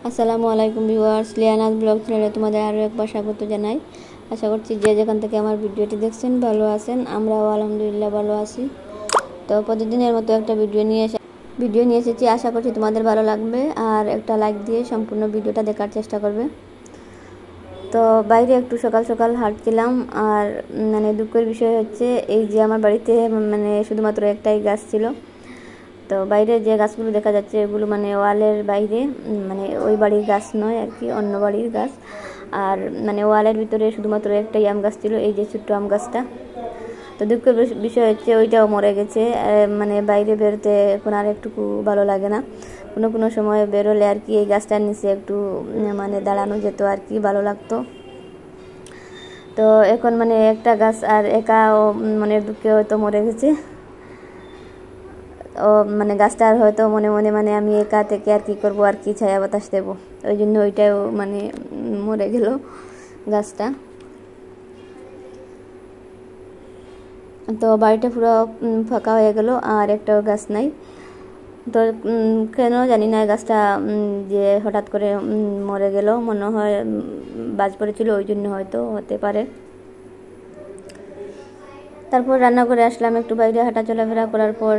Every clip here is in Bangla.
আসসালামু আলাইকুম ভিউয়ার্স, লিয়ানাস ব্লগ চ্যানেলে তোমাদের আরও একবার স্বাগত জানাই। আশা করছি যে যেখান থেকে আমার ভিডিওটি দেখছেন ভালো আছেন। আমরাও আলহামদুলিল্লাহ ভালো আছি। তো প্রতিদিনের মতো একটা ভিডিও নিয়ে এসেছি। আশা করছি তোমাদের ভালো লাগবে, আর একটা লাইক দিয়ে সম্পূর্ণ ভিডিওটা দেখার চেষ্টা করবে। তো বাইরে একটু সকাল সকাল হাঁটছিলাম, আর মানে দুঃখের বিষয় হচ্ছে এই যে আমার বাড়িতে মানে শুধুমাত্র একটাই গাছ ছিল। তো বাইরে যে গাছগুলো দেখা যাচ্ছে এগুলো মানে ওয়ালের বাইরে, মানে ওই বাড়ির গাছ নয় আর কি, অন্য বাড়ির গাছ। আর মানে ওয়ালের ভিতরে শুধুমাত্র একটাই আম গাছ ছিল, এই যে ছোট্ট আম গাছটা। তো দুঃখের বিষয় হচ্ছে ওইটাও মরে গেছে। মানে বাইরে বেরোতে এখন আর একটুকু ভালো লাগে না। কোনো সময় বেরোলে আর কি এই গাছটার নিচে একটু মানে দাঁড়ানো যেত আর কি, ভালো লাগতো। তো এখন মানে একটা গাছ আর একা মানে দুঃখে হয়তো মরে গেছে। ও মানে গাছটার হয়তো মনে মনে মানে আমি একা থেকে আর কি করবো, আর কি ছায়া বাতাস দেবো, ওই জন্য ওইটাও মানে মরে গেল গাছটা। তো বাড়িটা পুরো ফাঁকা হয়ে গেল, আর একটাও গাছ নাই। তো কেন জানি না গাছটা যে হঠাৎ করে মরে গেল, মনে হয় বাজ পড়েছিল, ওই জন্য হয়তো হতে পারে। তারপর রান্না করে আসলাম, একটু বাইরে হাঁটা চলাফেরা করার পর।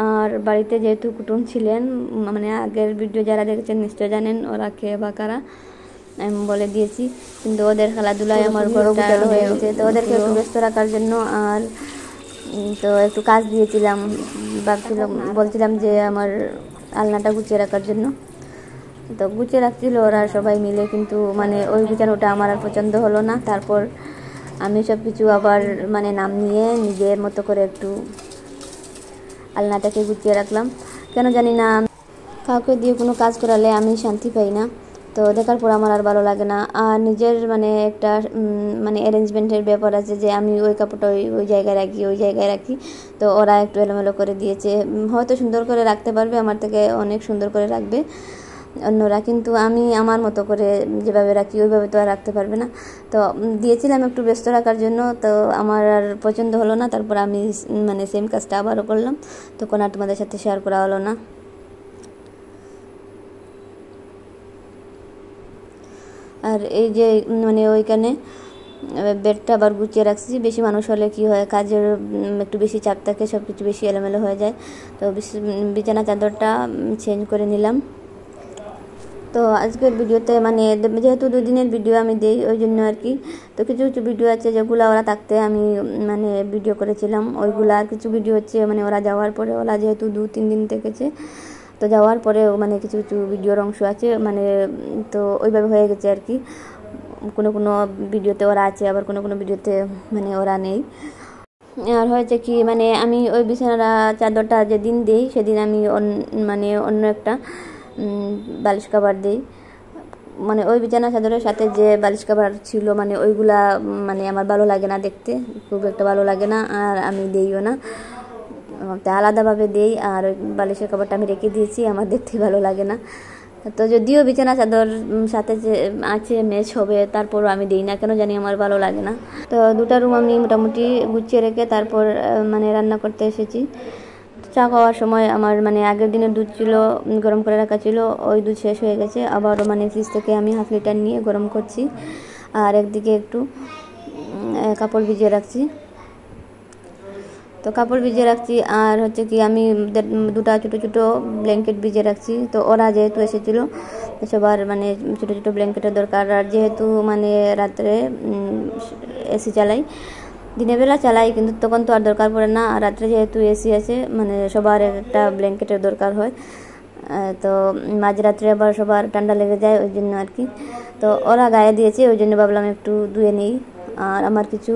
আর বাড়িতে যেহেতু কুটুম ছিলেন, মানে আগের ভিডিও যারা দেখেছেন নিশ্চয় জানেন ওরা কে বা কারা, আমি বলে দিয়েছি। কিন্তু ওদের খেলাধুলায় আমার ঘরও গোটালো হয়ে গেছে। তো ওদেরকে একটু ব্যস্ত রাখার জন্য আর তো একটু কাজ দিয়েছিলাম, বলছিলাম যে আমার আলনাটা গুছিয়ে রাখার জন্য। তো গুছিয়ে রাখছিল ওরা সবাই মিলে, কিন্তু মানে ওই গুছানোটা আমার আর পছন্দ হলো না। তারপর আমি সব কিছু আবার মানে নাম নিয়ে নিজের মতো করে একটু আলনাটাকে গুছিয়ে রাখলাম। কেন জানি না কাউকে দিয়ে কোনো কাজ করালে আমি শান্তি পাই না। তো দেখার পর আমার আর ভালো লাগে না। আর নিজের মানে একটা মানে অ্যারেঞ্জমেন্টের ব্যাপার আছে, যে আমি ওই কাপড়টা ওই জায়গায় রাখি। তো ওরা একটু এলোমেলো করে দিয়েছে। হয়তো সুন্দর করে রাখতে পারবে, আমার থেকে অনেক সুন্দর করে রাখবে অন্যরা, কিন্তু আমি আমার মতো করে যেভাবে রাখি ওইভাবে তো আর রাখতে পারবে না। তো দিয়েছিলাম একটু ব্যস্ত রাখার জন্য, তো আমার আর পছন্দ হলো না। তারপর আমি মানে সেম কাজটা আবারও করলাম, তখন আর তোমাদের সাথে শেয়ার করা হলো না। আর এই যে মানে ওইখানে বেডটা আবার গুছিয়ে রাখছি। বেশি মানুষ হলে কি হয়, কাজের একটু বেশি চাপ থাকে, সব কিছু বেশি এলোমেলো হয়ে যায়। তো বিছানা চাদরটা চেঞ্জ করে নিলাম। তো আজকের ভিডিওতে মানে যেহেতু 2 দিনের ভিডিও আমি দিই, ওই জন্য আর কি। তো কিছু ভিডিও আছে যেগুলো ওরা থাকতে আমি মানে ভিডিও করেছিলাম, ওইগুলো। আর কিছু ভিডিও হচ্ছে মানে ওরা যাওয়ার পরে, ওরা যেহেতু 2-3 দিন থেকেছে, তো যাওয়ার পরে মানে কিছু ভিডিওর অংশ আছে মানে, তো ওইভাবে হয়ে গেছে আর কি। কোনো ভিডিওতে ওরা আছে, আবার কোনো ভিডিওতে মানে ওরা নেই। আর হয়েছে কি মানে আমি ওই বিছানা চাদরটা যেদিন দিই সেদিন আমি মানে অন্য একটা বালিশ কাভার দিই। মানে ওই বিছানা চাদরের সাথে যে বালিশ কাভার ছিল মানে ওইগুলা মানে আমার ভালো লাগে না দেখতে, খুব একটা ভালো লাগে না, আর আমি দিইও না। তাই আলাদাভাবে দেই। আর ওই বালিশের কাভারটা আমি রেখে দিয়েছি, আমার দেখতে ভালো লাগে না। তো যদিও বিছানা চাদর সাথে যে আছে ম্যাচ হবে, তারপরও আমি দিই না, কেন জানি আমার ভালো লাগে না। তো 2টা রুম আমি মোটামুটি গুছিয়ে রেখে তারপর মানে রান্না করতে এসেছি। চা খাওয়ার সময় আমার মানে আগের দিনের দুধ ছিল, গরম করে রাখা ছিল, ওই দুধ শেষ হয়ে গেছে। আবারও মানে ফ্রিজ থেকে আমি 1/2 লিটার নিয়ে গরম করছি, আর একদিকে একটু কাপড় ভিজিয়ে রাখছি। তো কাপড় ভিজিয়ে রাখছি, আর হচ্ছে কি আমি 2টা ছোটো ব্ল্যাঙ্কেট ভিজিয়ে রাখছি। তো ওরা যেহেতু এসেছিলো, সবার মানে ছোটো ব্ল্যাঙ্কেটের দরকার। আর যেহেতু মানে রাত্রে এসি চালাই, দিনের বেলা চালাই কিন্তু তখন তো আর দরকার পড়ে না। আর রাত্রে যেহেতু এসি আছে মানে সবার একটা ব্ল্যাঙ্কেটের দরকার হয়। তো মাঝরাত্রে আবার সবার ঠান্ডা লেগে যায়, ওই জন্য আর কি। তো ওরা গায়ে দিয়েছে, ওই জন্য ভাবলাম একটু ধুয়ে নিই। আর আমার কিছু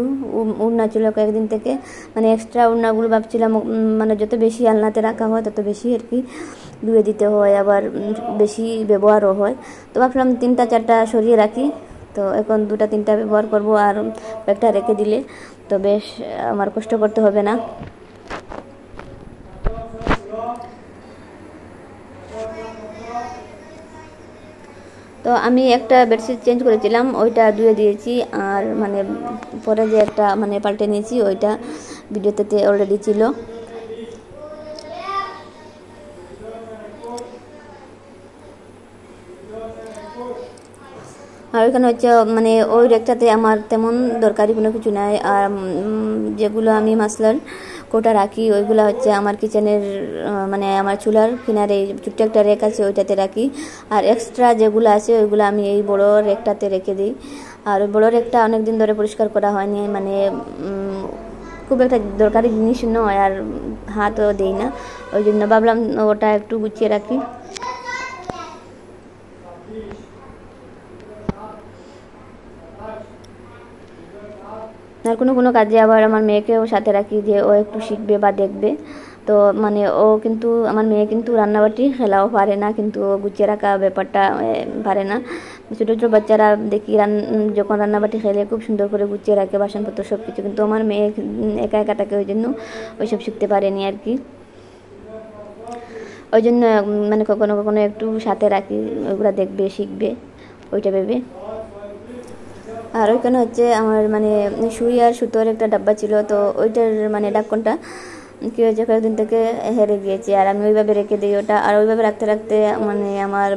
উড়না ছিল কয়েকদিন থেকে, মানে এক্সট্রা উড়নাগুলো ভাবছিলাম মানে যত বেশি আলনাতে রাখা হয় তত বেশি আর কি ধুয়ে দিতে হয়, আবার বেশি ব্যবহারও হয়। তো ভাবলাম 3টা-4টা সরিয়ে রাখি। তো এখন 2টা-3টা ব্যবহার করব, আর একটা রেখে দিলে তো বেশ আমার কষ্ট করতে হবে না। তো আমি একটা বেডশিট চেঞ্জ করেছিলাম, ওইটা ধুয়ে দিয়েছি। আর মানে পরে যে একটা মানে পাল্টে নিয়েছি, ওইটা ভিডিওতে অলরেডি ছিল। আর ওইখানে হচ্ছে মানে ওই রেকটাতে আমার তেমন দরকারি কোনো কিছু নাই। আর যেগুলো আমি মশলার কোটা রাখি ওইগুলো হচ্ছে আমার কিচেনের মানে আমার চুলার কিনারে ছোট্ট একটা রেক আছে ওইটাতে রাখি। আর এক্সট্রা যেগুলো আছে ওইগুলো আমি এই বড় রেকটাতে রেখে দিই। আর ওই বড় রেকটা অনেক দিন ধরে পরিষ্কার করা হয়নি, মানে খুব একটা দরকারি জিনিস নয় আর হাতও দিই না, ওই জন্য ভাবলাম ওটা একটু গুছিয়ে রাখি। আর কোনো কাজে আবার আমার মেয়েকেও সাথে রাখি যে ও একটু শিখবে বা দেখবে। তো মানে ও কিন্তু আমার মেয়ে কিন্তু রান্নাবাটি খেলাও পারে না, কিন্তু ও গুছিয়ে রাখা ব্যাপারটা পারে না। ছোটো ছোটো বাচ্চারা দেখি যখন রান্নাবাটি খেলে খুব সুন্দর করে গুছিয়ে রাখে বাসনপত্র সব কিছু, কিন্তু আমার মেয়ে একা একা থাকে, ওই জন্য ওইসব শিখতে পারেনি আর কি। ওই জন্য মানে কখনো একটু সাথে রাখি, ওইগুলো দেখবে শিখবে ওইটা ভেবে। আর ওইখানে হচ্ছে আমার মানে সুই আর সুতোর একটা ডাব্বা ছিল, তো ওইটার মানে ঢাকনটা কী হয়েছে কয়েকদিন থেকে হেরে গিয়েছে, আর আমি ওইভাবে রেখে দিই ওটা। আর ওইভাবে রাখতে রাখতে মানে আমার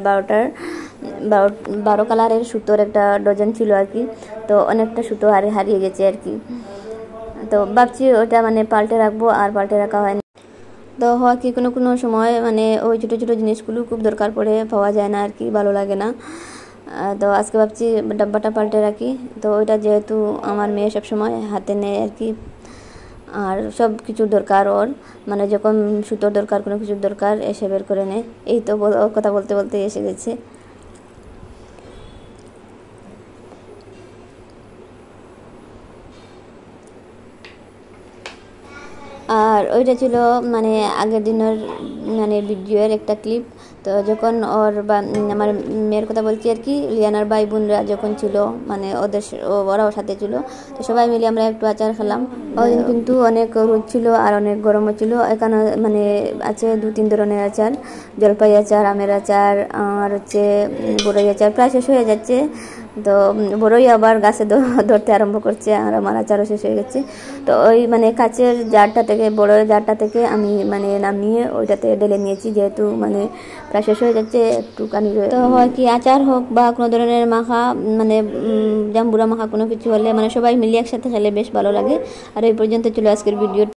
12 কালারের সুতোর একটা ডজন ছিল আর কি, তো অনেকটা সুতো হারিয়ে গেছে আর কি। তো ভাবছি ওটা মানে পাল্টে রাখবো, আর পাল্টে রাখা হয়নি। তো হয় কি কোনো সময় মানে ওই ছোটো ছোটো জিনিসগুলো খুব দরকার পড়ে, পাওয়া যায় না আর কি, ভালো লাগে না। তো আজকে ভাবছি ডাব্বাটা পাল্টে রাখি। তো ওইটা যেহেতু আমার মেয়ে সবসময় হাতে নেয় আর কি, আর সব কিছুর দরকার ওর, মানে যখন সুতোর দরকার কোনো কিছুর দরকার এসে বের করে নেয়। এই তো কথা বলতে বলতে এসে গেছে। আর ওইটা ছিল মানে আগের দিনের মানে ভিডিওর একটা ক্লিপ। তো যখন ওর বা আমার মেয়ের কথা বলছি আর কি, লিয়ানার ভাই বোনরা যখন ছিল মানে ওরাও সাথে ছিল, তো সবাই মিলে আমরা একটু আচার খেলাম। ওই দিন কিন্তু অনেক রোদ ছিল আর অনেক গরমও ছিল। এখানে মানে আছে 2-3 ধরনের আচার, জলপাই আচার, আমের আচার, আর হচ্ছে বড়ই আচার প্রায় শেষ হয়ে যাচ্ছে। তো বড়ই আবার গাছে ধরতে আরম্ভ করছে, আর আমার আচারও শেষ হয়ে গেছে। তো ওই মানে কাচের জারটা থেকে, বড় জারটা থেকে আমি মানে নামিয়ে ওইটাতে ঢেলে নিয়েছি, যেহেতু মানে প্রায় শেষ হয়ে যাচ্ছে একটুখানি। তো হয় কি আচার হোক বা কোনো ধরনের মাখা মানে জাম্বুরা মাখা কোনো কিছু হলে মানে সবাই মিলে একসাথে খেলে বেশ ভালো লাগে। আর এই পর্যন্ত ছিল আজকের ভিডিও।